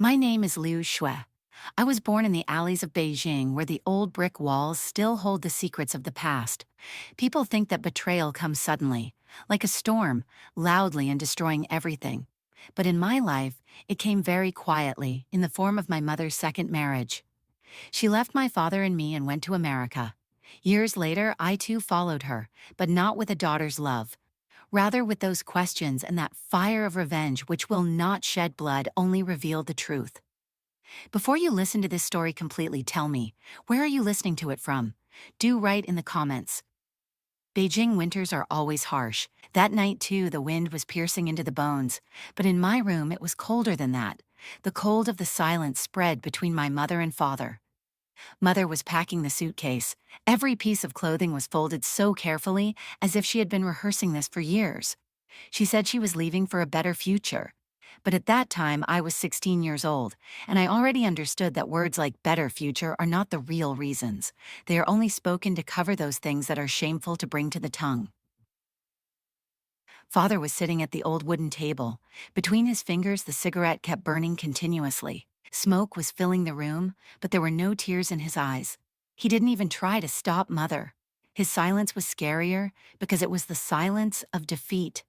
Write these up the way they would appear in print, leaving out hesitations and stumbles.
My name is Liu Xue. I was born in the alleys of Beijing where the old brick walls still hold the secrets of the past. People think that betrayal comes suddenly, like a storm, loudly and destroying everything. But in my life, it came very quietly, in the form of my mother's second marriage. She left my father and me and went to America. Years later, I too followed her, but not with a daughter's love. Rather with those questions and that fire of revenge which will not shed blood, only reveal the truth. Before you listen to this story completely, tell me, where are you listening to it from? Do write in the comments. Beijing winters are always harsh. That night too, the wind was piercing into the bones. But in my room, it was colder than that. The cold of the silence spread between my mother and father. Mother was packing the suitcase. Every piece of clothing was folded so carefully, as if she had been rehearsing this for years. She said she was leaving for a better future. But at that time, I was 16 years old, and I already understood that words like better future are not the real reasons. They are only spoken to cover those things that are shameful to bring to the tongue. Father was sitting at the old wooden table. Between his fingers, the cigarette kept burning continuously. Smoke was filling the room, but there were no tears in his eyes. He didn't even try to stop Mother. His silence was scarier because it was the silence of defeat.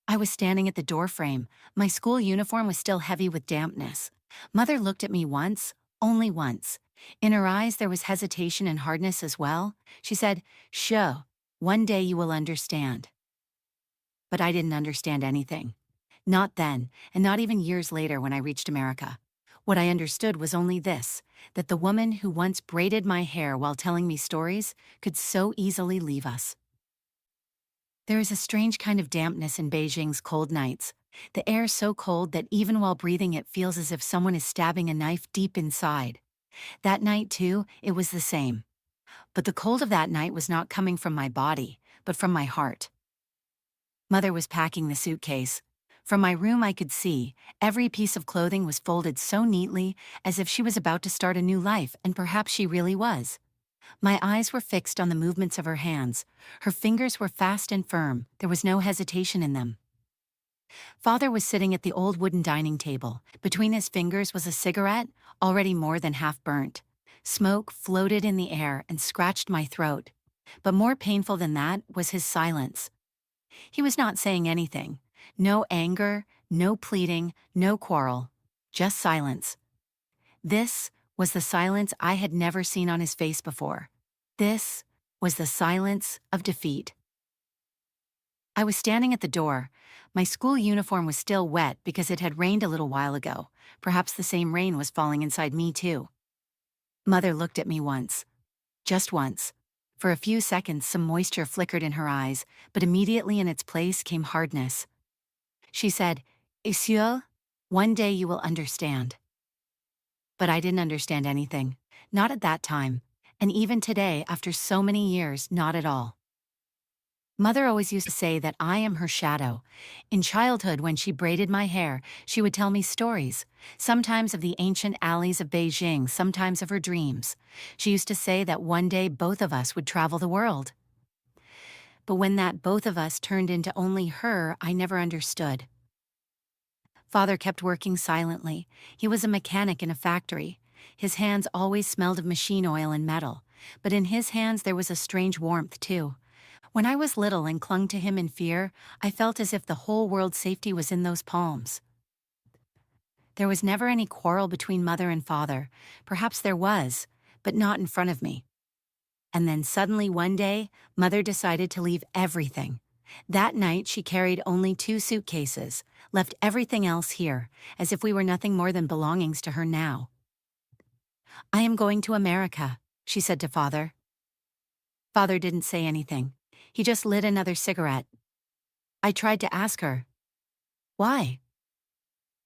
I was standing at the doorframe. My school uniform was still heavy with dampness. Mother looked at me once, only once. In her eyes there was hesitation and hardness as well. She said, "Sure, one day you will understand." But I didn't understand anything. Not then, and not even years later when I reached America. What I understood was only this, that the woman who once braided my hair while telling me stories could so easily leave us. There is a strange kind of dampness in Beijing's cold nights. The air so cold that even while breathing it feels as if someone is stabbing a knife deep inside. That night too, it was the same. But the cold of that night was not coming from my body, but from my heart. Mother was packing the suitcase. From my room I could see, every piece of clothing was folded so neatly, as if she was about to start a new life, and perhaps she really was. My eyes were fixed on the movements of her hands. Her fingers were fast and firm. There was no hesitation in them. Father was sitting at the old wooden dining table. Between his fingers was a cigarette, already more than half burnt. Smoke floated in the air and scratched my throat. But more painful than that was his silence. He was not saying anything. No anger, no pleading, no quarrel. Just silence. This was the silence I had never seen on his face before. This was the silence of defeat. I was standing at the door. My school uniform was still wet because it had rained a little while ago. Perhaps the same rain was falling inside me too. Mother looked at me once. Just once. For a few seconds some moisture flickered in her eyes, but immediately in its place came hardness. She said, "Monsieur, one day you will understand." But I didn't understand anything. Not at that time. And even today, after so many years, not at all. Mother always used to say that I am her shadow. In childhood, when she braided my hair, she would tell me stories, sometimes of the ancient alleys of Beijing, sometimes of her dreams. She used to say that one day both of us would travel the world. But when that both of us turned into only her, I never understood. Father kept working silently. He was a mechanic in a factory. His hands always smelled of machine oil and metal, but in his hands there was a strange warmth too. When I was little and clung to him in fear, I felt as if the whole world's safety was in those palms. There was never any quarrel between mother and father. Perhaps there was, but not in front of me. And then suddenly one day, mother decided to leave everything. That night she carried only 2 suitcases, left everything else here, as if we were nothing more than belongings to her now. "I am going to America," she said to Father. Father didn't say anything. He just lit another cigarette. I tried to ask her, "Why?"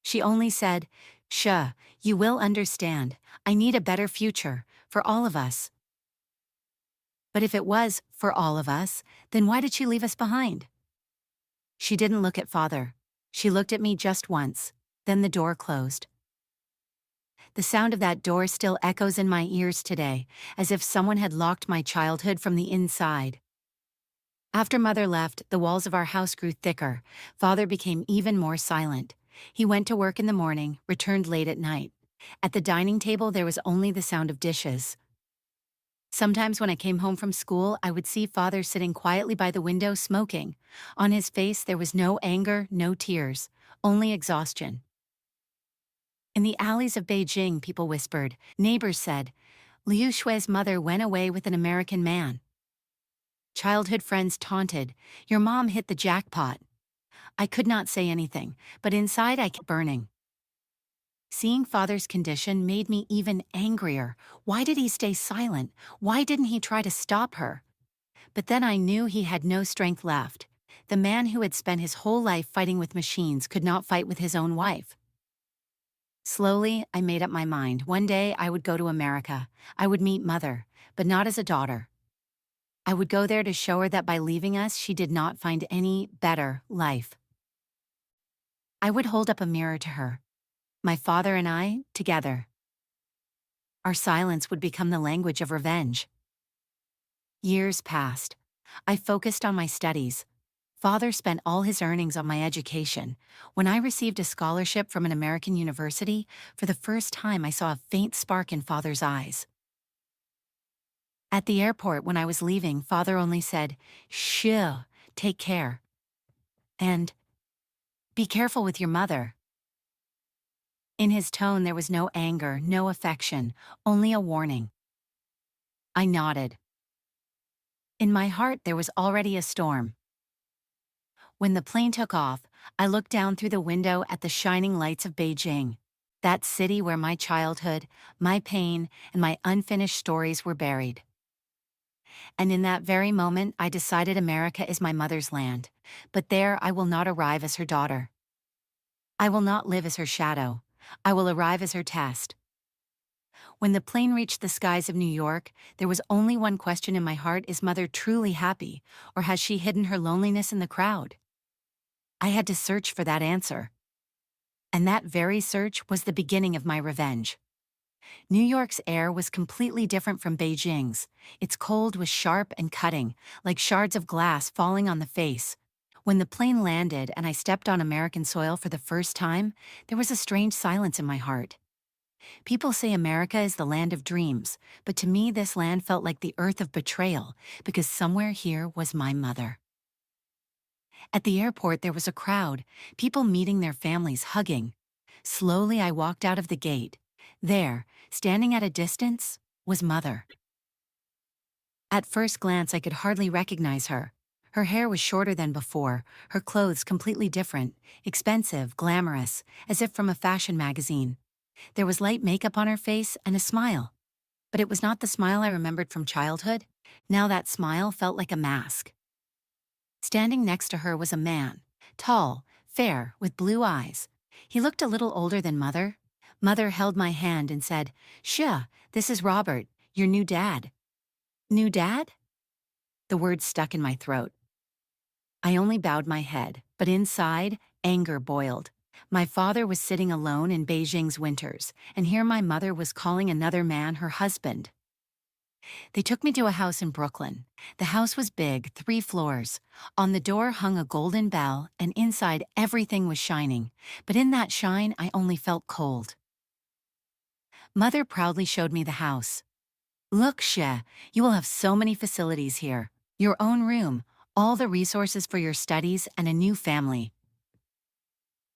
She only said, "Sure, you will understand. I need a better future, for all of us." But if it was for all of us, then why did she leave us behind? She didn't look at Father. She looked at me just once, then the door closed. The sound of that door still echoes in my ears today, as if someone had locked my childhood from the inside. After Mother left, the walls of our house grew thicker. Father became even more silent. He went to work in the morning, returned late at night. At the dining table, there was only the sound of dishes. Sometimes when I came home from school, I would see father sitting quietly by the window smoking. On his face, there was no anger, no tears, only exhaustion. In the alleys of Beijing, people whispered. Neighbors said, Liu Xue's mother went away with an American man. Childhood friends taunted, your mom hit the jackpot. I could not say anything, but inside I kept burning. Seeing father's condition made me even angrier. Why did he stay silent? Why didn't he try to stop her? But then I knew he had no strength left. The man who had spent his whole life fighting with machines could not fight with his own wife. Slowly, I made up my mind. One day I would go to America. I would meet mother, but not as a daughter. I would go there to show her that by leaving us, she did not find any better life. I would hold up a mirror to her. My father and I, together. Our silence would become the language of revenge. Years passed. I focused on my studies. Father spent all his earnings on my education. When I received a scholarship from an American university, for the first time I saw a faint spark in father's eyes. At the airport, when I was leaving, father only said, "Shh, take care." And, "Be careful with your mother." In his tone there was no anger, no affection, only a warning. I nodded. In my heart there was already a storm. When the plane took off, I looked down through the window at the shining lights of Beijing, that city where my childhood, my pain, and my unfinished stories were buried. And in that very moment, I decided America is my mother's land, but there I will not arrive as her daughter. I will not live as her shadow. I will arrive as her test. When the plane reached the skies of New York, there was only one question in my heart: is mother truly happy, or has she hidden her loneliness in the crowd? I had to search for that answer. And that very search was the beginning of my revenge. New York's air was completely different from Beijing's. Its cold was sharp and cutting, like shards of glass falling on the face. When the plane landed and I stepped on American soil for the first time, there was a strange silence in my heart. People say America is the land of dreams, but to me this land felt like the earth of betrayal, because somewhere here was my mother. At the airport there was a crowd, people meeting their families, hugging. Slowly I walked out of the gate. There, standing at a distance, was mother. At first glance I could hardly recognize her. Her hair was shorter than before, her clothes completely different, expensive, glamorous, as if from a fashion magazine. There was light makeup on her face and a smile. But it was not the smile I remembered from childhood. Now that smile felt like a mask. Standing next to her was a man, tall, fair, with blue eyes. He looked a little older than mother. Mother held my hand and said, "Shia, this is Robert, your new dad." New dad? The words stuck in my throat. I only bowed my head, but inside, anger boiled. My father was sitting alone in Beijing's winters, and here my mother was calling another man her husband. They took me to a house in Brooklyn. The house was big, 3 floors. On the door hung a golden bell, and inside everything was shining. But in that shine, I only felt cold. Mother proudly showed me the house. "Look, Xue, you will have so many facilities here. Your own room, all the resources for your studies, and a new family."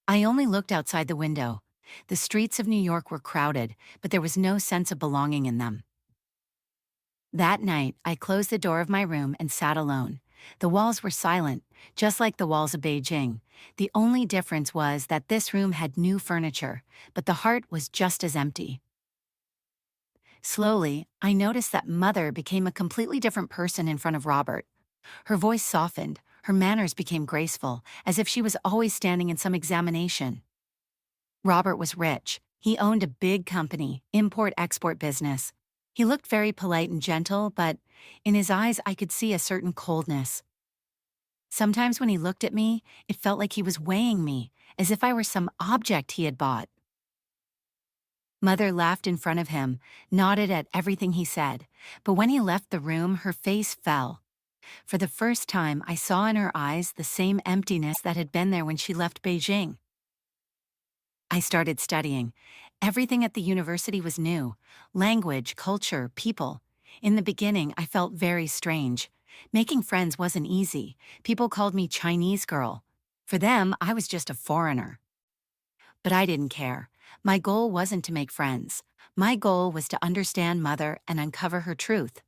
I only looked outside the window. The streets of New York were crowded, but there was no sense of belonging in them. That night, I closed the door of my room and sat alone. The walls were silent, just like the walls of Beijing. The only difference was that this room had new furniture, but the heart was just as empty. Slowly, I noticed that mother became a completely different person in front of Robert. Her voice softened, her manners became graceful, as if she was always standing in some examination. Robert was rich. He owned a big company, import-export business. He looked very polite and gentle, but in his eyes I could see a certain coldness. Sometimes when he looked at me, it felt like he was weighing me, as if I were some object he had bought. Mother laughed in front of him, nodded at everything he said, but when he left the room, her face fell. For the first time, I saw in her eyes the same emptiness that had been there when she left Beijing. I started studying. Everything at the university was new: language, culture, people. In the beginning, I felt very strange. Making friends wasn't easy. People called me Chinese girl. For them, I was just a foreigner. But I didn't care. My goal wasn't to make friends. My goal was to understand Mother and uncover her truth.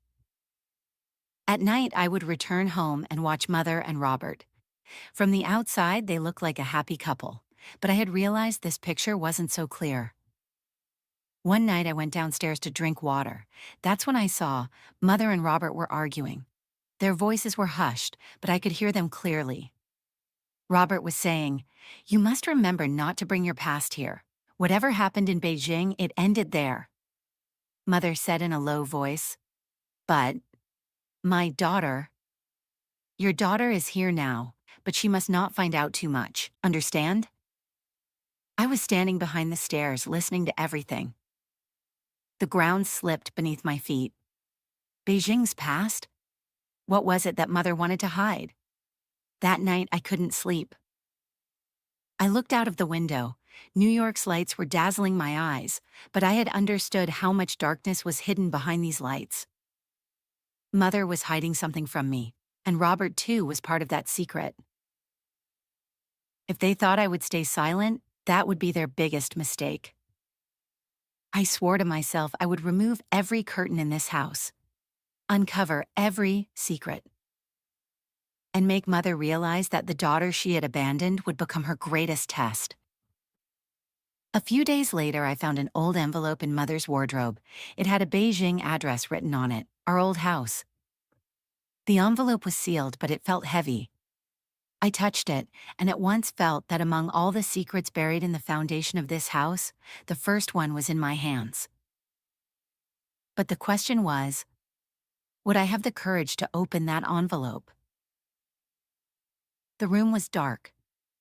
At night, I would return home and watch Mother and Robert. From the outside, they looked like a happy couple. But I had realized this picture wasn't so clear. One night, I went downstairs to drink water. That's when I saw Mother and Robert were arguing. Their voices were hushed, but I could hear them clearly. Robert was saying, "You must remember not to bring your past here. Whatever happened in Beijing, it ended there." Mother said in a low voice, "But, my daughter, your daughter is here now, but she must not find out too much, understand?" I was standing behind the stairs, listening to everything. The ground slipped beneath my feet. Beijing's past? What was it that Mother wanted to hide? That night, I couldn't sleep. I looked out of the window. New York's lights were dazzling my eyes, but I had understood how much darkness was hidden behind these lights. Mother was hiding something from me, and Robert too was part of that secret. If they thought I would stay silent, that would be their biggest mistake. I swore to myself I would remove every curtain in this house, uncover every secret, and make Mother realize that the daughter she had abandoned would become her greatest test. A few days later, I found an old envelope in Mother's wardrobe. It had a Beijing address written on it, our old house. The envelope was sealed, but it felt heavy. I touched it, and at once felt that among all the secrets buried in the foundation of this house, the first one was in my hands. But the question was, would I have the courage to open that envelope? The room was dark.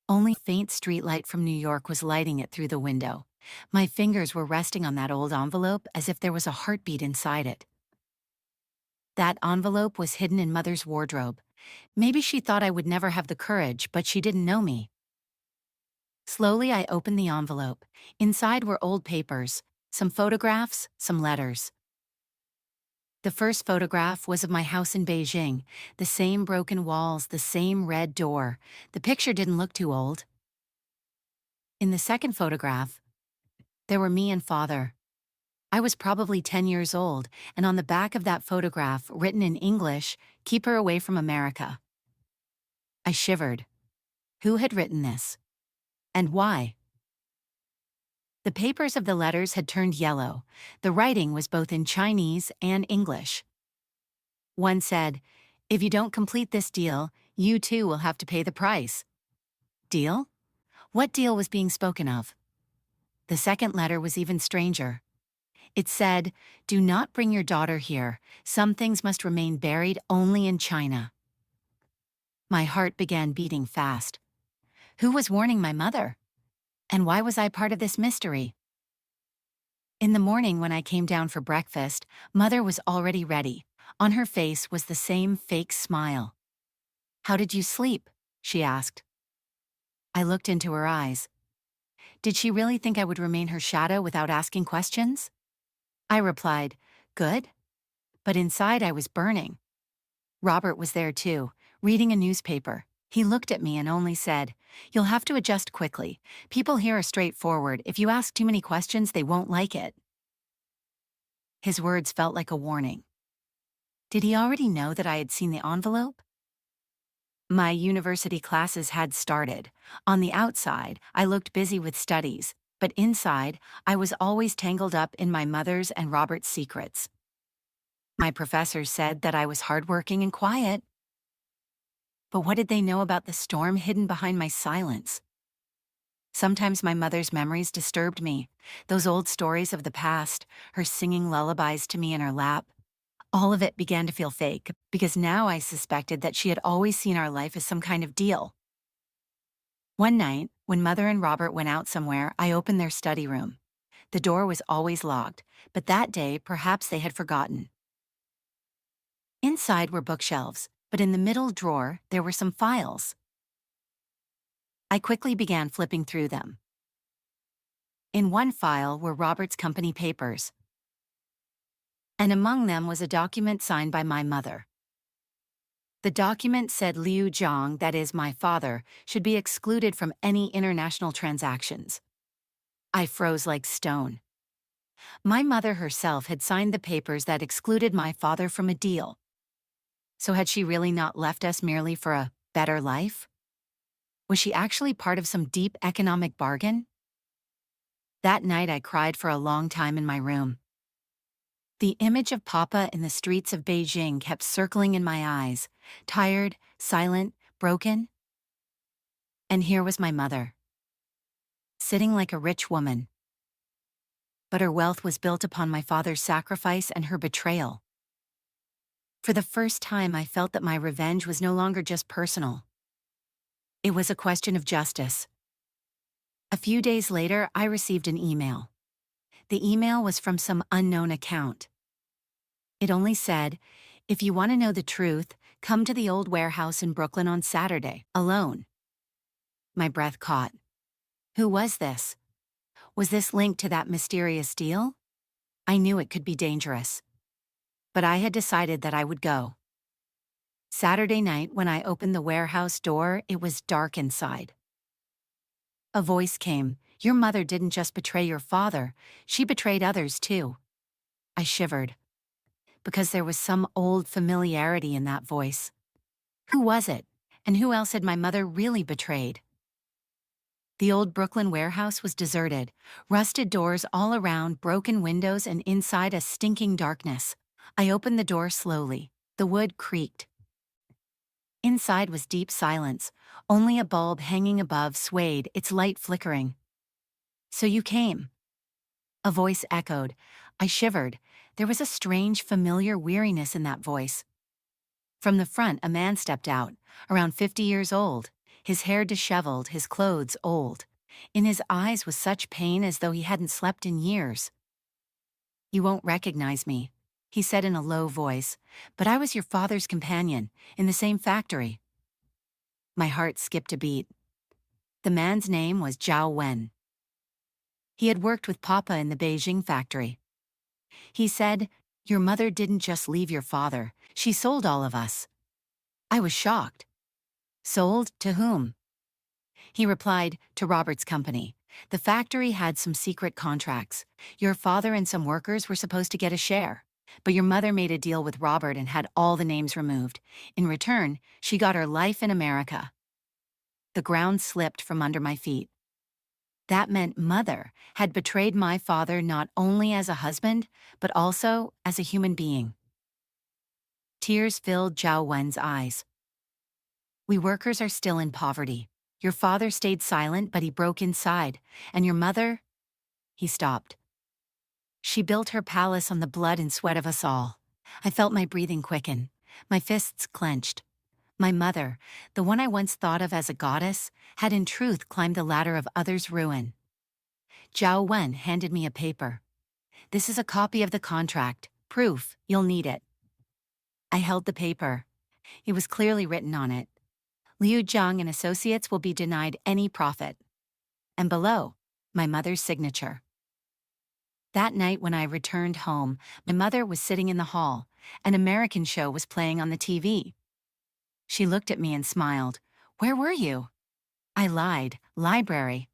Only faint streetlight from New York was lighting it through the window. My fingers were resting on that old envelope as if there was a heartbeat inside it. That envelope was hidden in Mother's wardrobe. Maybe she thought I would never have the courage, but she didn't know me. Slowly, I opened the envelope. Inside were old papers, some photographs, some letters. The first photograph was of my house in Beijing, the same broken walls, the same red door. The picture didn't look too old. In the second photograph, there were me and Father. I was probably 10 years old, and on the back of that photograph, written in English, "Keep her away from America." I shivered. Who had written this? And why? The papers of the letters had turned yellow. The writing was both in Chinese and English. One said, "If you don't complete this deal, you too will have to pay the price." Deal? What deal was being spoken of? The second letter was even stranger. It said, "Do not bring your daughter here. Some things must remain buried only in China." My heart began beating fast. Who was warning my mother? And why was I part of this mystery? In the morning when I came down for breakfast, Mother was already ready. On her face was the same fake smile. "How did you sleep?" she asked. I looked into her eyes. Did she really think I would remain her shadow without asking questions? I replied, "Good." But inside I was burning. Robert was there too, reading a newspaper. He looked at me and only said, "You'll have to adjust quickly. People here are straightforward. If you ask too many questions, they won't like it." His words felt like a warning. Did he already know that I had seen the envelope? My university classes had started. On the outside, I looked busy with studies, but inside, I was always tangled up in my mother's and Robert's secrets. My professors said that I was hardworking and quiet. But what did they know about the storm hidden behind my silence? Sometimes my mother's memories disturbed me. Those old stories of the past, her singing lullabies to me in her lap. All of it began to feel fake, because now I suspected that she had always seen our life as some kind of deal. One night, when Mother and Robert went out somewhere, I opened their study room. The door was always locked, but that day, perhaps they had forgotten. Inside were bookshelves, but in the middle drawer, there were some files. I quickly began flipping through them. In one file were Robert's company papers, and among them was a document signed by my mother. The document said Liu Zhang, that is my father, should be excluded from any international transactions. I froze like stone. My mother herself had signed the papers that excluded my father from a deal. So had she really not left us merely for a better life? Was she actually part of some deep economic bargain? That night I cried for a long time in my room. The image of Papa in the streets of Beijing kept circling in my eyes, tired, silent, broken. And here was my mother, sitting like a rich woman. But her wealth was built upon my father's sacrifice and her betrayal. For the first time, I felt that my revenge was no longer just personal. It was a question of justice. A few days later, I received an email. The email was from some unknown account. It only said, "If you want to know the truth, come to the old warehouse in Brooklyn on Saturday, alone." My breath caught. Who was this? Was this linked to that mysterious deal? I knew it could be dangerous. But I had decided that I would go. Saturday night, when I opened the warehouse door, it was dark inside. A voice came. "Your mother didn't just betray your father, she betrayed others too." I shivered, because there was some old familiarity in that voice. Who was it? And who else had my mother really betrayed? The old Brooklyn warehouse was deserted, rusted doors all around, broken windows, and inside a stinking darkness. I opened the door slowly. The wood creaked. Inside was deep silence. Only a bulb hanging above swayed, its light flickering. "So you came?" A voice echoed. I shivered. There was a strange, familiar weariness in that voice. From the front, a man stepped out, around 50 years old, his hair disheveled, his clothes old. In his eyes was such pain as though he hadn't slept in years. "You won't recognize me," he said in a low voice, "but I was your father's companion, in the same factory." My heart skipped a beat. The man's name was Zhao Wen. He had worked with Papa in the Beijing factory. He said, "Your mother didn't just leave your father, she sold all of us." I was shocked. Sold to whom? He replied, "To Robert's company. The factory had some secret contracts. Your father and some workers were supposed to get a share. But your mother made a deal with Robert and had all the names removed. In return, she got her life in America." The ground slipped from under my feet. That meant Mother had betrayed my father not only as a husband, but also as a human being. Tears filled Zhao Wen's eyes. "We workers are still in poverty. Your father stayed silent, but he broke inside. And your mother—" He stopped. "She built her palace on the blood and sweat of us all." I felt my breathing quicken. My fists clenched. My mother, the one I once thought of as a goddess, had in truth climbed the ladder of others' ruin. Zhao Wen handed me a paper. "This is a copy of the contract. Proof, you'll need it." I held the paper. It was clearly written on it. "Liu Zhang and Associates will be denied any profit." And below, my mother's signature. That night when I returned home, my mother was sitting in the hall. An American show was playing on the TV. She looked at me and smiled. "Where were you?" I lied. "Library."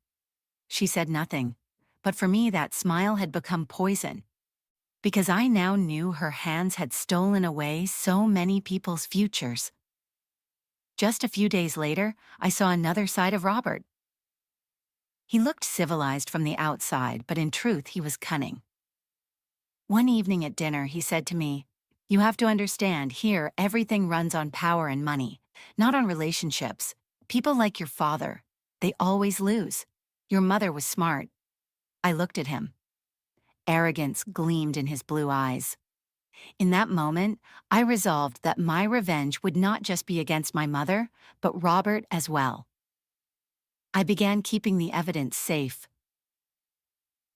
She said nothing. But for me, that smile had become poison. Because I now knew her hands had stolen away so many people's futures. Just a few days later, I saw another side of Robert. He looked civilized from the outside, but in truth he was cunning. One evening at dinner, he said to me, "You have to understand, here everything runs on power and money, not on relationships. People like your father, they always lose. Your mother was smart." I looked at him. Arrogance gleamed in his blue eyes. In that moment, I resolved that my revenge would not just be against my mother, but Robert as well. I began keeping the evidence safe.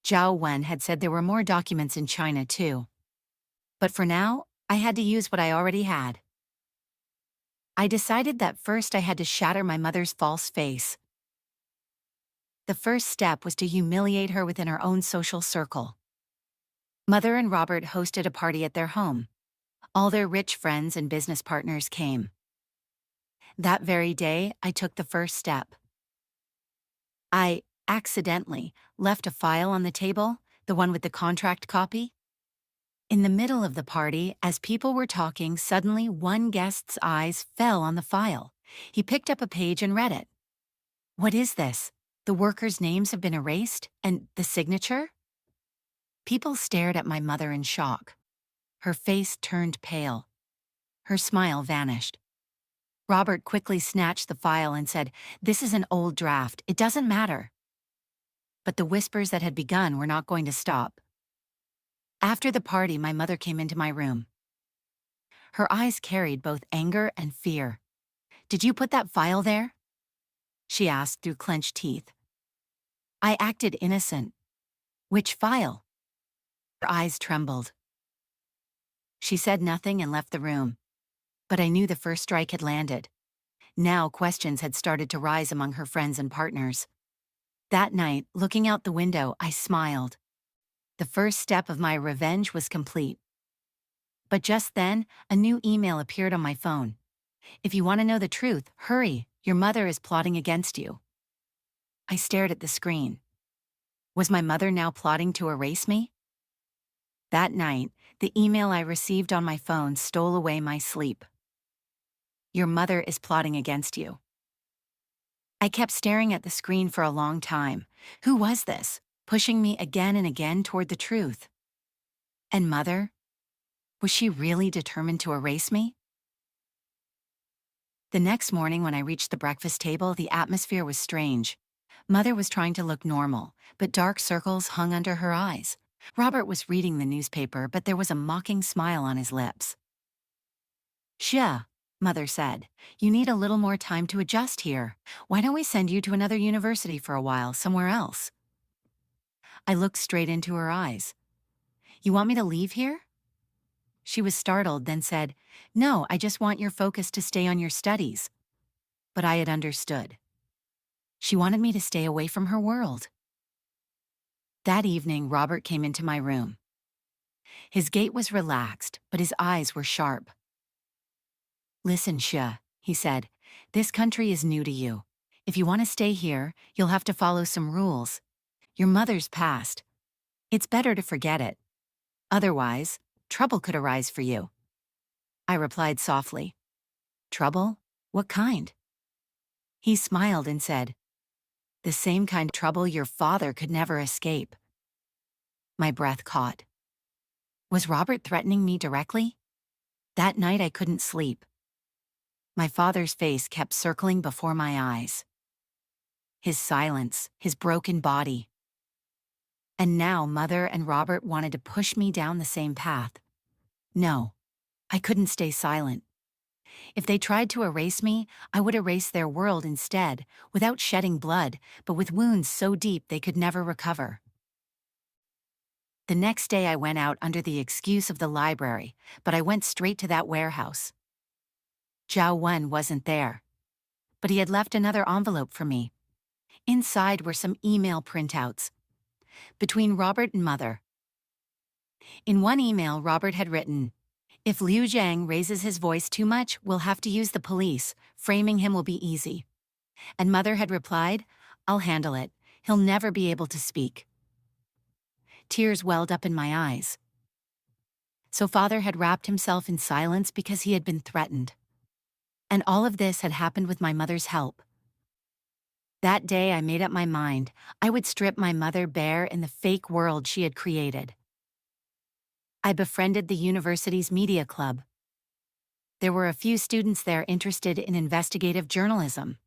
Zhao Wen had said there were more documents in China too. But for now, I had to use what I already had. I decided that first I had to shatter my mother's false face. The first step was to humiliate her within her own social circle. Mother and Robert hosted a party at their home. All their rich friends and business partners came. That very day, I took the first step. I accidentally left a file on the table, the one with the contract copy. In the middle of the party, as people were talking, suddenly one guest's eyes fell on the file. He picked up a page and read it. What is this? The workers' names have been erased, and the signature? People stared at my mother in shock. Her face turned pale. Her smile vanished. Robert quickly snatched the file and said, "This is an old draft. It doesn't matter." But the whispers that had begun were not going to stop. After the party, my mother came into my room. Her eyes carried both anger and fear. "Did you put that file there?" she asked through clenched teeth. I acted innocent. "Which file?" Her eyes trembled. She said nothing and left the room. But I knew the first strike had landed. Now questions had started to rise among her friends and partners. That night, looking out the window, I smiled. The first step of my revenge was complete. But just then, a new email appeared on my phone. "If you want to know the truth, hurry. Your mother is plotting against you." I stared at the screen. Was my mother now plotting to erase me? That night, the email I received on my phone stole away my sleep. "Your mother is plotting against you." I kept staring at the screen for a long time. Who was this, pushing me again and again toward the truth? And Mother? Was she really determined to erase me? The next morning when I reached the breakfast table, the atmosphere was strange. Mother was trying to look normal, but dark circles hung under her eyes. Robert was reading the newspaper, but there was a mocking smile on his lips. "Xue," Mother said, "you need a little more time to adjust here. Why don't we send you to another university for a while, somewhere else?" I looked straight into her eyes. "You want me to leave here?" She was startled, then said, "No, I just want your focus to stay on your studies." But I had understood. She wanted me to stay away from her world. That evening, Robert came into my room. His gait was relaxed, but his eyes were sharp. "Listen, Xue," he said, "this country is new to you. If you want to stay here, you'll have to follow some rules. Your mother's past. It's better to forget it. Otherwise, trouble could arise for you." I replied softly, "Trouble? What kind?" He smiled and said, "The same kind of trouble your father could never escape." My breath caught. Was Robert threatening me directly? That night I couldn't sleep. My father's face kept circling before my eyes. His silence, his broken body. And now Mother and Robert wanted to push me down the same path. No, I couldn't stay silent. If they tried to erase me, I would erase their world instead, without shedding blood, but with wounds so deep they could never recover. The next day I went out under the excuse of the library, but I went straight to that warehouse. Zhao Wen wasn't there, but he had left another envelope for me. Inside were some email printouts. Between Robert and Mother. In one email, Robert had written, "If Liu Xue raises his voice too much, we'll have to use the police. Framing him will be easy." And Mother had replied, "I'll handle it. He'll never be able to speak." Tears welled up in my eyes. So Father had wrapped himself in silence because he had been threatened. And all of this had happened with my mother's help. That day I made up my mind I would strip my mother bare in the fake world she had created. I befriended the university's media club. There were a few students there interested in investigative journalism.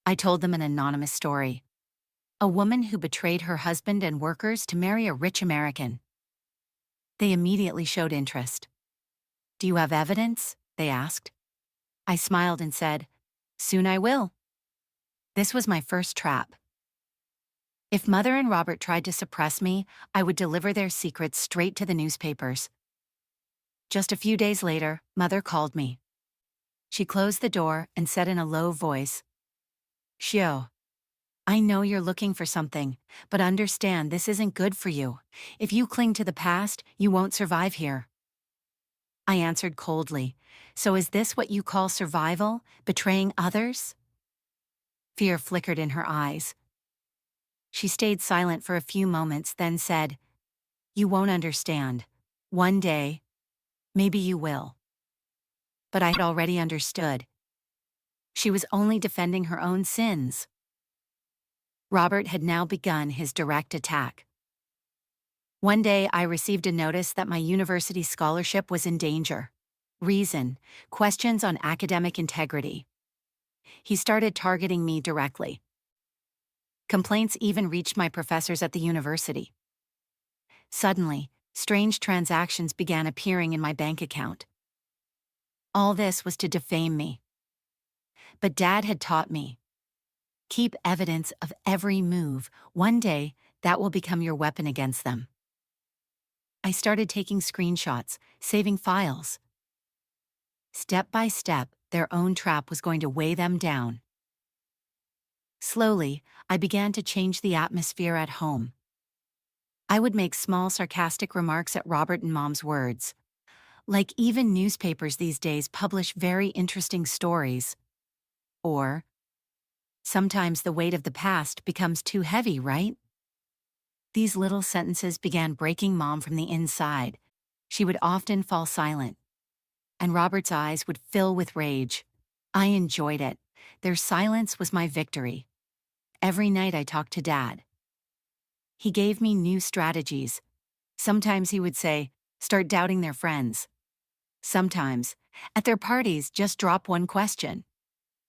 I told them an anonymous story. A woman who betrayed her husband and workers to marry a rich American. They immediately showed interest. "Do you have evidence?" they asked. I smiled and said, "Soon I will." This was my first trap. If Mother and Robert tried to suppress me, I would deliver their secrets straight to the newspapers. Just a few days later, Mother called me. She closed the door and said in a low voice, "Xue, I know you're looking for something, but understand this isn't good for you. If you cling to the past, you won't survive here. I answered coldly. So is this what you call survival? Betraying others? Fear flickered in her eyes. She stayed silent for a few moments, then said, "You won't understand. One day, maybe you will." But I had already understood. She was only defending her own sins. Robert had now begun his direct attack. One day I received a notice that my university scholarship was in danger. Reason: questions on academic integrity. He started targeting me directly. Complaints even reached my professors at the university. Suddenly, strange transactions began appearing in my bank account. All this was to defame me. But Dad had taught me, keep evidence of every move. One day, that will become your weapon against them. I started taking screenshots, saving files. Step by step, their own trap was going to weigh them down. Slowly, I began to change the atmosphere at home. I would make small sarcastic remarks at Robert and Mom's words. Like even newspapers these days publish very interesting stories. Or, sometimes the weight of the past becomes too heavy, right? These little sentences began breaking Mom from the inside. She would often fall silent, and Robert's eyes would fill with rage. I enjoyed it. Their silence was my victory. Every night I talked to Dad. He gave me new strategies. Sometimes he would say, start doubting their friends. Sometimes, at their parties, just drop one question.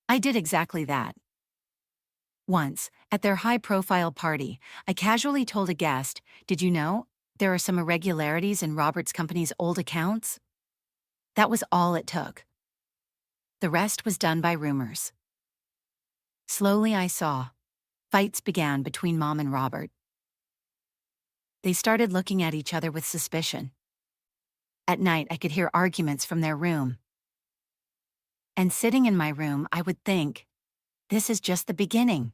I did exactly that. Once, at their high-profile party, I casually told a guest, "Did you know there are some irregularities in Robert's company's old accounts?" That was all it took. The rest was done by rumors. Slowly I saw. Fights began between Mom and Robert. They started looking at each other with suspicion. At night, I could hear arguments from their room. And sitting in my room, I would think, this is just the beginning.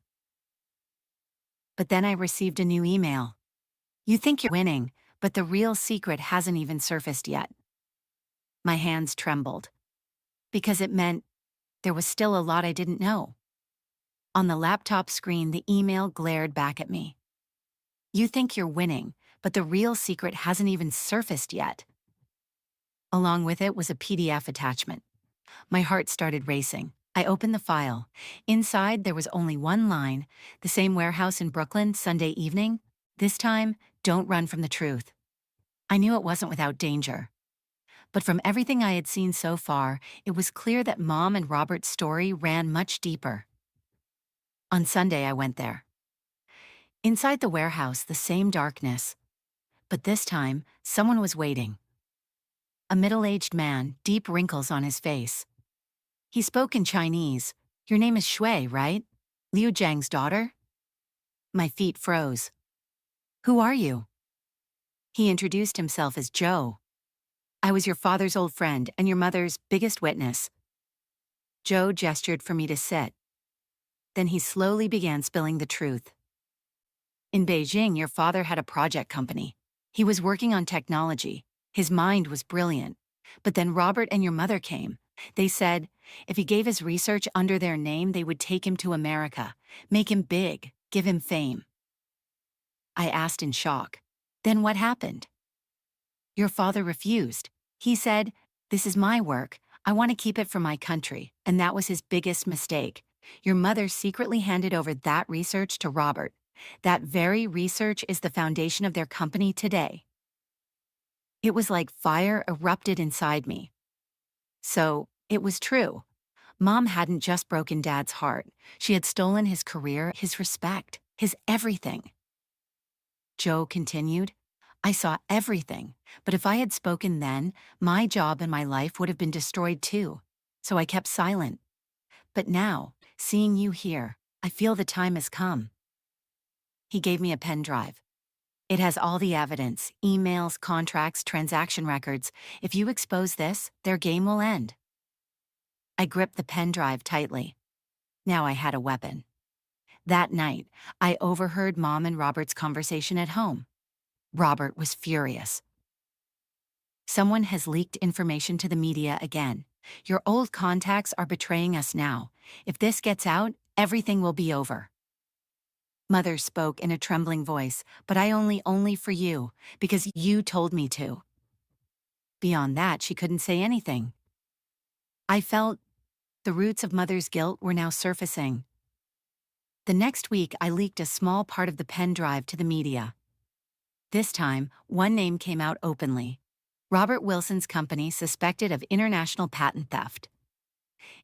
But then I received a new email. You think you're winning, but the real secret hasn't even surfaced yet. My hands trembled, because it meant there was still a lot I didn't know. On the laptop screen, the email glared back at me. You think you're winning, but the real secret hasn't even surfaced yet. Along with it was a PDF attachment. My heart started racing. I opened the file. Inside, there was only one line: the same warehouse in Brooklyn, Sunday evening. This time, don't run from the truth. I knew it wasn't without danger. But from everything I had seen so far, it was clear that Mom and Robert's story ran much deeper. On Sunday, I went there. Inside the warehouse, the same darkness. But this time, someone was waiting. A middle-aged man, deep wrinkles on his face. He spoke in Chinese. Your name is Xue, right? Liu Zhang's daughter? My feet froze. Who are you? He introduced himself as Joe. I was your father's old friend and your mother's biggest witness. Joe gestured for me to sit. Then he slowly began spilling the truth. In Beijing, your father had a project company. He was working on technology. His mind was brilliant. But then Robert and your mother came. They said, if he gave his research under their name, they would take him to America, make him big, give him fame. I asked in shock, then what happened? Your father refused. He said, this is my work. I want to keep it for my country. And that was his biggest mistake. Your mother secretly handed over that research to Robert. That very research is the foundation of their company today. It was like fire erupted inside me. So, it was true. Mom hadn't just broken Dad's heart. She had stolen his career, his respect, his everything. Joe continued, I saw everything, but if I had spoken then, my job and my life would have been destroyed too. So I kept silent. But now, seeing you here, I feel the time has come. He gave me a pen drive. It has all the evidence, emails, contracts, transaction records. If you expose this, their game will end. I gripped the pen drive tightly. Now I had a weapon. That night, I overheard Mom and Robert's conversation at home. Robert was furious. Someone has leaked information to the media again. Your old contacts are betraying us now. If this gets out, everything will be over. Mother spoke in a trembling voice, but I only for you, because you told me to. Beyond that, she couldn't say anything. I felt the roots of Mother's guilt were now surfacing. The next week, I leaked a small part of the pen drive to the media. This time, one name came out openly. Robert Wilson's company suspected of international patent theft.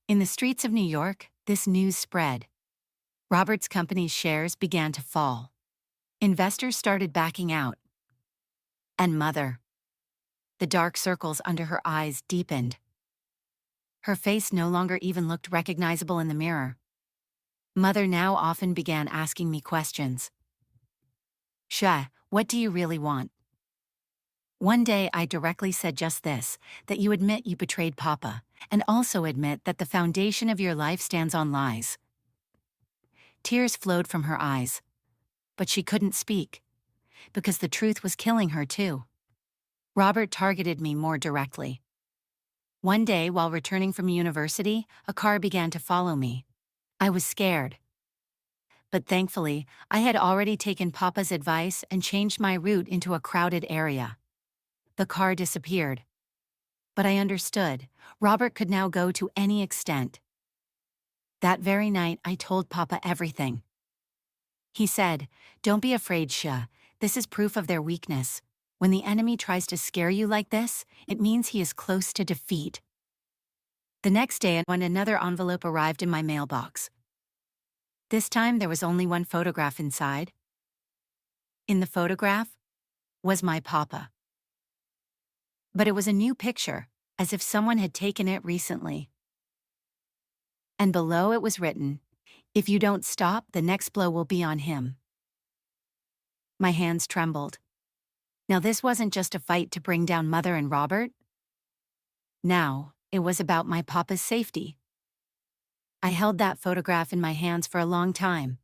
In the streets of New York, this news spread. Robert's company's shares began to fall. Investors started backing out. And Mother. The dark circles under her eyes deepened. Her face no longer even looked recognizable in the mirror. Mother now often began asking me questions. Xue, what do you really want? One day I directly said just this, that you admit you betrayed Papa, and also admit that the foundation of your life stands on lies. Tears flowed from her eyes. But she couldn't speak, because the truth was killing her too. Robert targeted me more directly. One day, while returning from university, a car began to follow me. I was scared. But thankfully, I had already taken Papa's advice and changed my route into a crowded area. The car disappeared. But I understood. Robert could now go to any extent. That very night, I told Papa everything. He said, "Don't be afraid, Xue. This is proof of their weakness. When the enemy tries to scare you like this, it means he is close to defeat." The next day, when another envelope arrived in my mailbox. This time, there was only one photograph inside. In the photograph was my Papa. But it was a new picture, as if someone had taken it recently. And below it was written, "If you don't stop, the next blow will be on him." My hands trembled. Now this wasn't just a fight to bring down Mother and Robert. Now, it was about my Papa's safety. I held that photograph in my hands for a long time.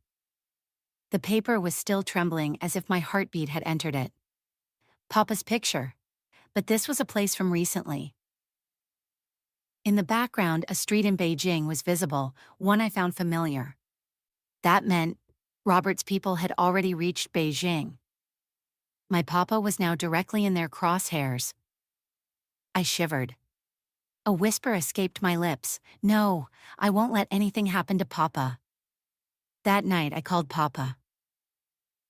The paper was still trembling as if my heartbeat had entered it. Papa's picture. But this was a place from recently. In the background, a street in Beijing was visible, one I found familiar. That meant Robert's people had already reached Beijing. My Papa was now directly in their crosshairs. I shivered. A whisper escaped my lips. "No, I won't let anything happen to Papa." That night, I called Papa.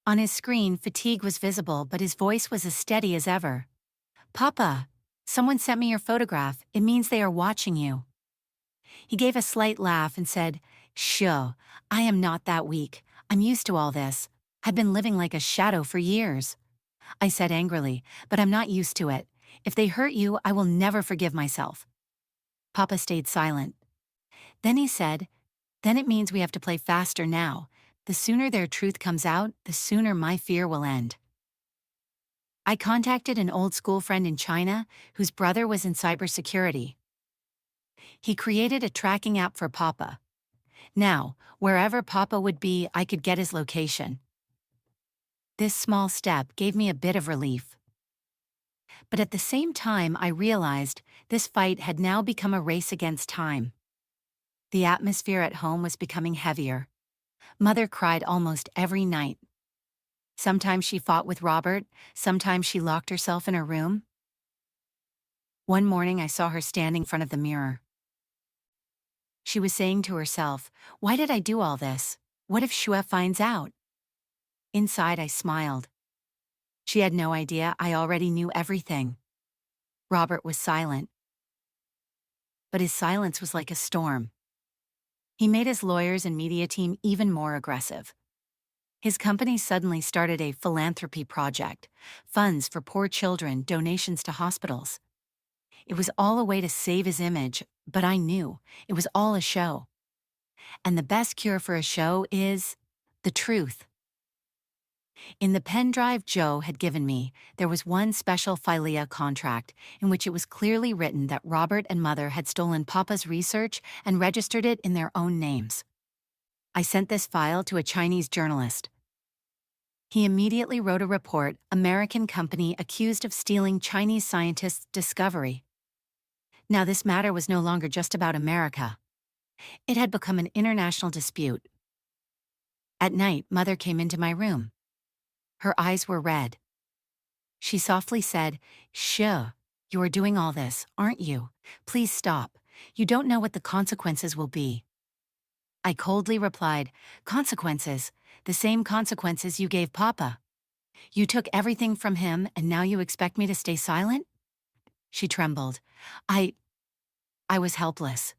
On his screen, fatigue was visible, but his voice was as steady as ever. "Papa, someone sent me your photograph. It means they are watching you." He gave a slight laugh and said, "Xue, I am not that weak. I'm used to all this. I've been living like a shadow for years." I said angrily, "But I'm not used to it. If they hurt you, I will never forgive myself." Papa stayed silent. Then he said, "Then it means we have to play faster now. The sooner their truth comes out, the sooner my fear will end." I contacted an old school friend in China whose brother was in cybersecurity. He created a tracking app for Papa. Now, wherever Papa would be, I could get his location. This small step gave me a bit of relief. But at the same time, I realized this fight had now become a race against time. The atmosphere at home was becoming heavier. Mother cried almost every night. Sometimes she fought with Robert, sometimes she locked herself in her room. One morning I saw her standing in front of the mirror. She was saying to herself, "Why did I do all this? What if Xue finds out?" Inside I smiled. She had no idea I already knew everything. Robert was silent. But his silence was like a storm. He made his lawyers and media team even more aggressive. His company suddenly started a philanthropy project, funds for poor children, donations to hospitals. It was all a way to save his image, but I knew it was all a show. And the best cure for a show is the truth. In the pen drive Joe had given me, there was one special filia contract in which it was clearly written that Robert and Mother had stolen Papa's research and registered it in their own names. I sent this file to a Chinese journalist. He immediately wrote a report, American company accused of stealing Chinese scientists' discovery. Now this matter was no longer just about America. It had become an international dispute. At night, Mother came into my room. Her eyes were red. She softly said, "Xue, you are doing all this, aren't you? Please stop. You don't know what the consequences will be." I coldly replied, "Consequences? The same consequences you gave Papa. You took everything from him and now you expect me to stay silent?" She trembled. I was helpless.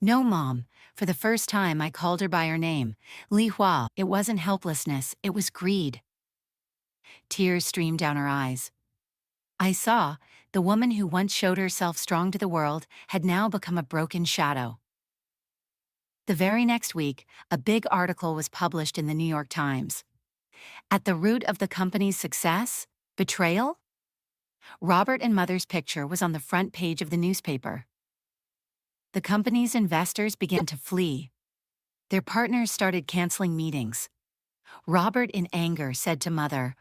"No, Mom." For the first time, I called her by her name. Liu Xue. It wasn't helplessness, it was greed. Tears streamed down her eyes. I saw the woman who once showed herself strong to the world had now become a broken shadow. The very next week, a big article was published in the New York Times. At the root of the company's success? Betrayal? Robert and Mother's picture was on the front page of the newspaper. The company's investors began to flee. Their partners started canceling meetings. Robert, in anger, said to Mother,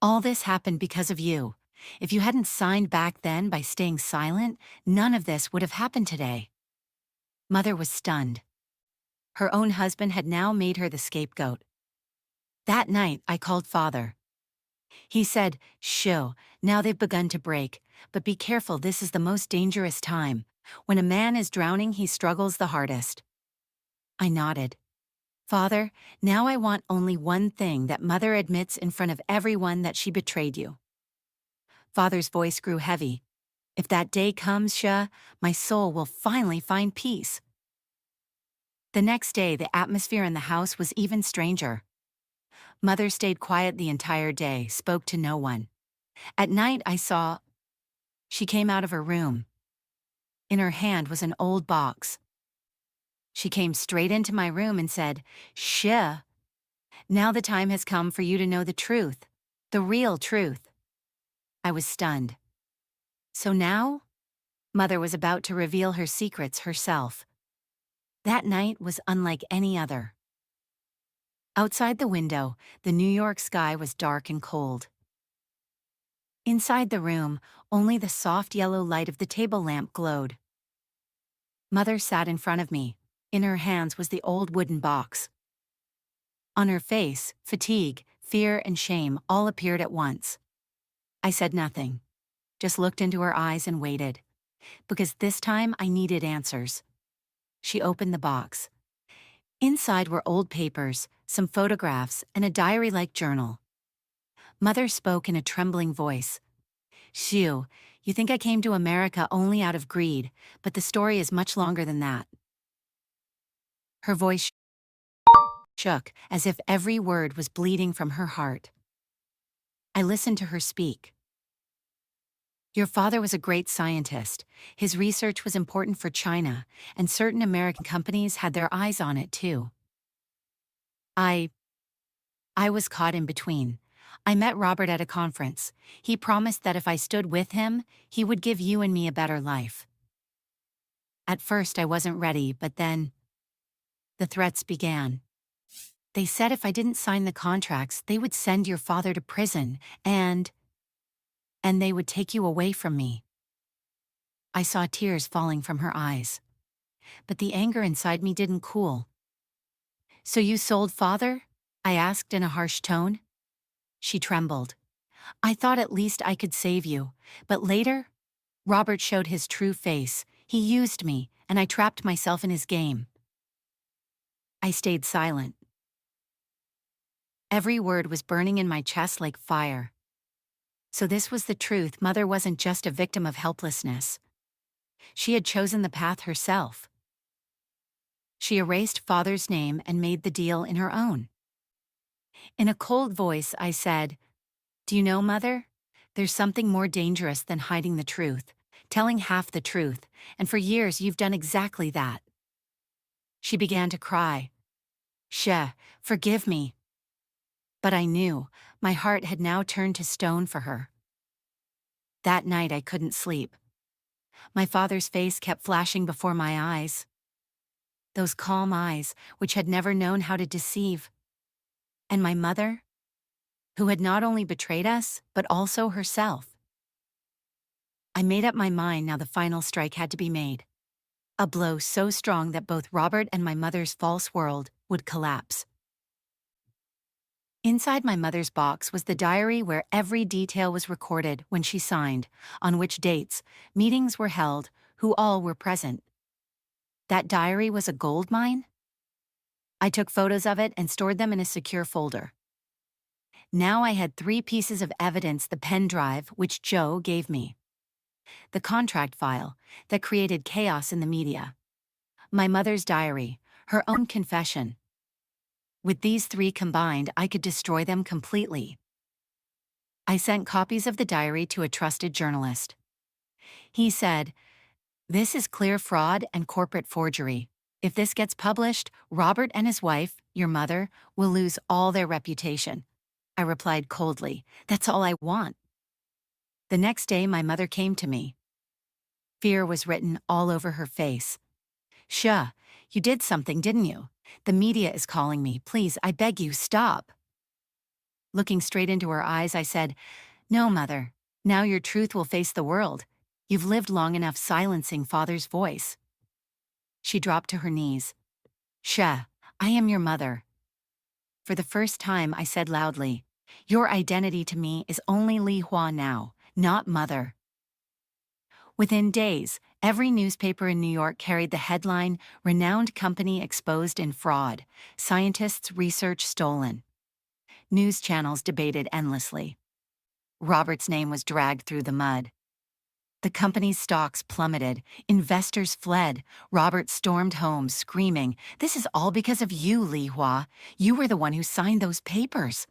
"All this happened because of you. If you hadn't signed back then by staying silent, none of this would have happened today." Mother was stunned. Her own husband had now made her the scapegoat. That night, I called Father. He said, "Xue, now they've begun to break, but be careful, this is the most dangerous time. When a man is drowning, he struggles the hardest." I nodded. "Father, now I want only one thing, that Mother admits in front of everyone that she betrayed you." Father's voice grew heavy. "If that day comes, Xue, my soul will finally find peace." The next day, the atmosphere in the house was even stranger. Mother stayed quiet the entire day, spoke to no one. At night, I saw. She came out of her room. In her hand was an old box. She came straight into my room and said, "Xue, now the time has come for you to know the truth, the real truth." I was stunned. So now? Mother was about to reveal her secrets herself. That night was unlike any other. Outside the window, the New York sky was dark and cold. Inside the room, only the soft yellow light of the table lamp glowed. Mother sat in front of me. In her hands was the old wooden box. On her face, fatigue, fear, and shame all appeared at once. I said nothing, just looked into her eyes and waited, because this time I needed answers. She opened the box. Inside were old papers, some photographs, and a diary-like journal. Mother spoke in a trembling voice. "Xue, you think I came to America only out of greed, but the story is much longer than that." Her voice shook, as if every word was bleeding from her heart. I listened to her speak. "Your father was a great scientist. His research was important for China, and certain American companies had their eyes on it too. I was caught in between. I met Robert at a conference. He promised that if I stood with him, he would give you and me a better life. At first I wasn't ready, but then the threats began. They said if I didn't sign the contracts, they would send your father to prison, and they would take you away from me." I saw tears falling from her eyes. But the anger inside me didn't cool. "So you sold Father?" I asked in a harsh tone. She trembled. "I thought at least I could save you, but later, Robert showed his true face. He used me, and I trapped myself in his game." I stayed silent. Every word was burning in my chest like fire. So this was the truth. Mother wasn't just a victim of helplessness. She had chosen the path herself. She erased Father's name and made the deal in her own. In a cold voice, I said, "Do you know, Mother? There's something more dangerous than hiding the truth, telling half the truth, and for years you've done exactly that." She began to cry. "Xue, forgive me." But I knew, my heart had now turned to stone for her. That night I couldn't sleep. My father's face kept flashing before my eyes. those calm eyes, which had never known how to deceive. And my mother, who had not only betrayed us, but also herself. I made up my mind now the final strike had to be made. A blow so strong that both Robert and my mother's false world would collapse. Inside my mother's box was the diary where every detail was recorded when she signed, on which dates, meetings were held, who all were present. That diary was a gold mine? I took photos of it and stored them in a secure folder. Now I had 3 pieces of evidence: the pen drive, which Joe gave me, the contract file that created chaos in the media, my mother's diary, her own confession. With these 3 combined, I could destroy them completely. I sent copies of the diary to a trusted journalist. He said, "This is clear fraud and corporate forgery. If this gets published, Robert and his wife, your mother, will lose all their reputation." I replied coldly, "That's all I want." The next day, my mother came to me. Fear was written all over her face. "Xue, you did something, didn't you? The media is calling me. Please, I beg you, stop." Looking straight into her eyes, I said, "No, Mother. Now your truth will face the world. You've lived long enough silencing Father's voice." She dropped to her knees. "Xue, I am your mother." For the first time, I said loudly, "Your identity to me is only Li Hua now, not Mother." Within days, every newspaper in New York carried the headline, "Renowned Company Exposed in Fraud, Scientists' Research Stolen." News channels debated endlessly. Robert's name was dragged through the mud. The company's stocks plummeted, investors fled, Robert stormed home screaming, "This is all because of you, Li Hua. You were the one who signed those papers."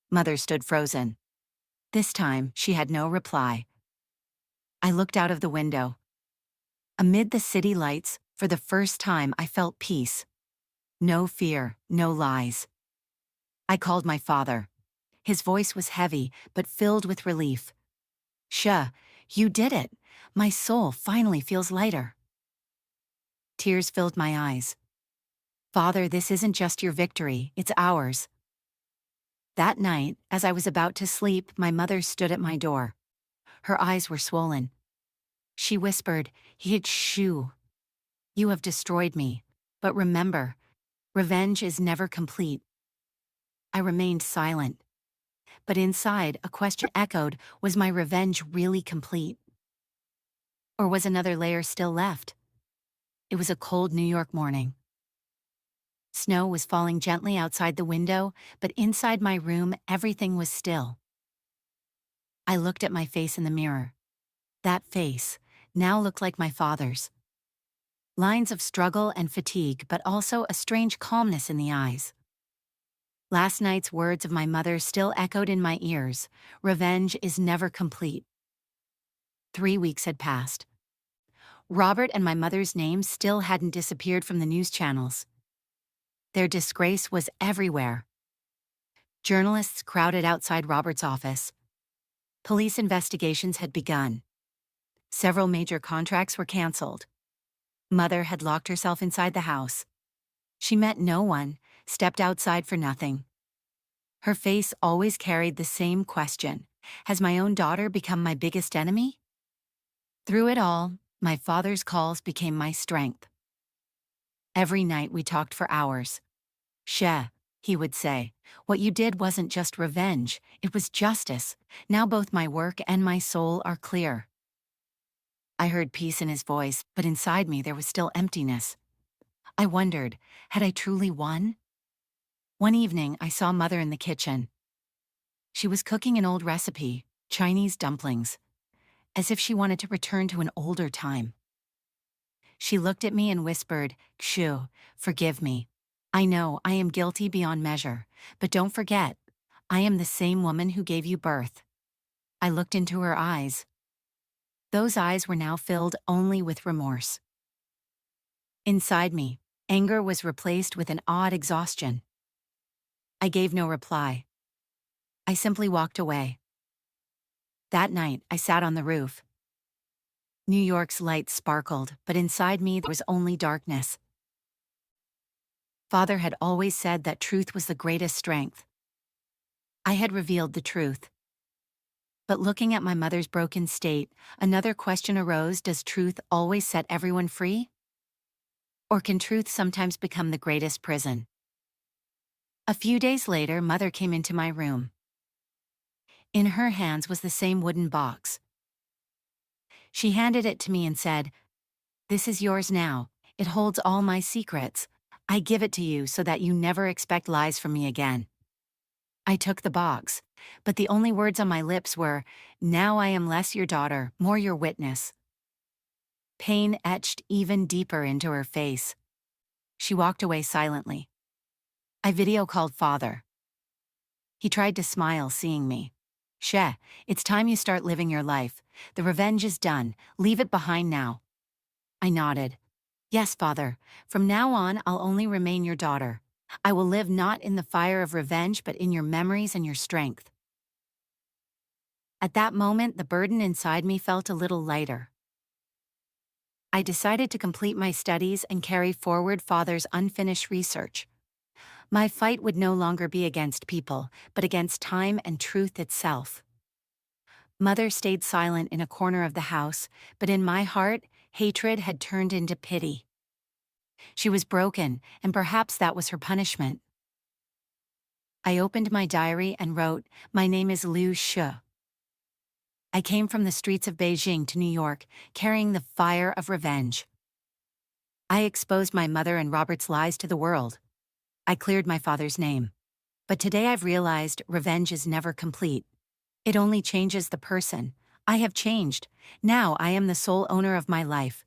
Mother stood frozen. This time, she had no reply. I looked out of the window. Amid the city lights, for the first time I felt peace. No fear, no lies. I called my father. His voice was heavy, but filled with relief. "Xue, you did it. My soul finally feels lighter." Tears filled my eyes. "Father, this isn't just your victory, it's ours." That night, as I was about to sleep, my mother stood at my door. Her eyes were swollen. She whispered, "Xue, you have destroyed me. But remember, revenge is never complete." I remained silent. But inside, a question echoed, was my revenge really complete? Or was another layer still left? It was a cold New York morning. Snow was falling gently outside the window, but inside my room, everything was still. I looked at my face in the mirror. That face now looked like my father's. Lines of struggle and fatigue, but also a strange calmness in the eyes. Last night's words of my mother still echoed in my ears. Revenge is never complete. 3 weeks had passed. Robert and my mother's names still hadn't disappeared from the news channels. Their disgrace was everywhere. Journalists crowded outside Robert's office. Police investigations had begun. Several major contracts were canceled. Mother had locked herself inside the house. She met no one, stepped outside for nothing. Her face always carried the same question: has my own daughter become my biggest enemy? Through it all, my father's calls became my strength. Every night we talked for hours. "Xue," he would say, "what you did wasn't just revenge, it was justice. Now both my work and my soul are clear." I heard peace in his voice, but inside me there was still emptiness. I wondered, had I truly won? One evening, I saw Mother in the kitchen. She was cooking an old recipe, Chinese dumplings, as if she wanted to return to an older time. She looked at me and whispered, "Xue, forgive me. I know I am guilty beyond measure, but don't forget, I am the same woman who gave you birth." I looked into her eyes. Those eyes were now filled only with remorse. Inside me, anger was replaced with an odd exhaustion. I gave no reply. I simply walked away. That night, I sat on the roof. New York's lights sparkled, but inside me there was only darkness. Father had always said that truth was the greatest strength. I had revealed the truth. But looking at my mother's broken state, another question arose: does truth always set everyone free? Or can truth sometimes become the greatest prison? A few days later, Mother came into my room. In her hands was the same wooden box. She handed it to me and said, "This is yours now. It holds all my secrets. I give it to you so that you never expect lies from me again." I took the box, but the only words on my lips were, "Now I am less your daughter, more your witness." Pain etched even deeper into her face. She walked away silently. I video called Father. He tried to smile, seeing me. "Xue, it's time you start living your life. The revenge is done. Leave it behind now." I nodded. "Yes, Father. From now on, I'll only remain your daughter. I will live not in the fire of revenge, but in your memories and your strength." At that moment, the burden inside me felt a little lighter. I decided to complete my studies and carry forward Father's unfinished research. My fight would no longer be against people, but against time and truth itself. Mother stayed silent in a corner of the house, but in my heart, hatred had turned into pity. She was broken, and perhaps that was her punishment. I opened my diary and wrote, "My name is Liu Xue. I came from the streets of Beijing to New York, carrying the fire of revenge. I exposed my mother and Robert's lies to the world. I cleared my father's name. But today I've realized revenge is never complete. It only changes the person. I have changed. Now I am the sole owner of my life.